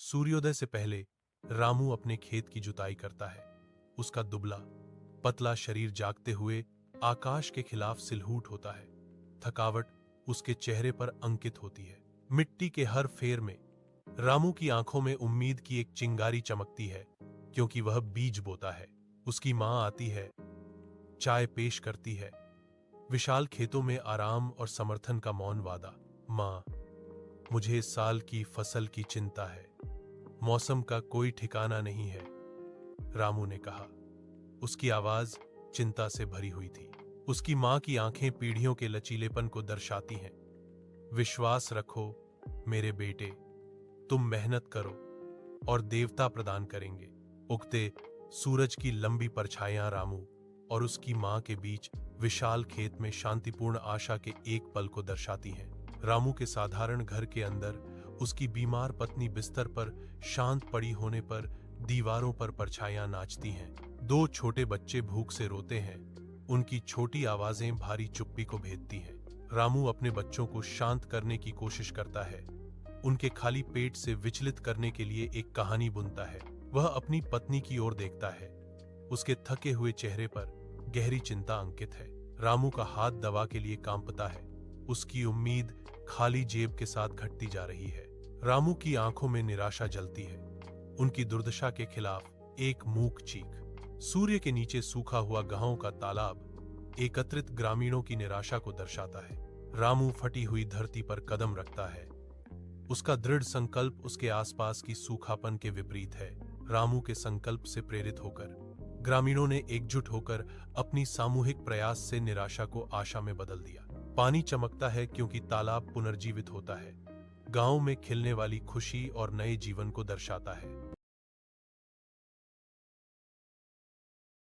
सूर्योदय से पहले रामू अपने खेत की जुताई करता है। उसका दुबला पतला शरीर जागते हुए आकाश के खिलाफ सिलहूट होता है। थकावट उसके चेहरे पर अंकित होती है। मिट्टी के हर फेर में रामू की आंखों में उम्मीद की एक चिंगारी चमकती है, क्योंकि वह बीज बोता है। उसकी मां आती है, चाय पेश करती है। विशाल खेतों में आराम और समर्थन का मौन वादा। मां, मुझे इस साल की फसल की चिंता है। मौसम का कोई ठिकाना नहीं है, रामू ने कहा। उसकी आवाज चिंता से भरी हुई थी। उसकी मां की आंखें पीढ़ियों के लचीलेपन को दर्शाती हैं। विश्वास रखो मेरे बेटे, तुम मेहनत करो और देवता प्रदान करेंगे। उगते सूरज की लंबी परछाइयां रामू और उसकी मां के बीच विशाल खेत में शांतिपूर्ण आशा के एक पल को दर्शाती हैं। रामू के साधारण घर के अंदर उसकी बीमार पत्नी बिस्तर पर शांत पड़ी होने पर दीवारों पर परछाइयां नाचती हैं। दो छोटे बच्चे भूख से रोते हैं। उनकी छोटी आवाजें भारी चुप्पी को भेदती हैं। रामू अपने बच्चों को शांत करने की कोशिश करता है। उनके खाली पेट से विचलित करने के लिए एक कहानी बुनता है। वह अपनी पत्नी की ओर देखता है। उसके थके हुए चेहरे पर गहरी चिंता अंकित है। रामू का हाथ दवा के लिए कांपता है। उसकी उम्मीद खाली जेब के साथ घटती जा रही है। रामू की आंखों में निराशा जलती है। उनकी दुर्दशा के खिलाफ एक मूक चीख। सूर्य के नीचे सूखा हुआ गांवों का तालाब एकत्रित ग्रामीणों की निराशा को दर्शाता है। रामू फटी हुई धरती पर कदम रखता है। उसका दृढ़ संकल्प उसके आसपास की सूखापन के विपरीत है। रामू के संकल्प से प्रेरित होकर ग्रामीणों ने एकजुट होकर अपनी सामूहिक प्रयास से निराशा को आशा में बदल दिया। पानी चमकता है क्योंकि तालाब पुनर्जीवित होता है। गांव में खिलने वाली खुशी और नए जीवन को दर्शाता है।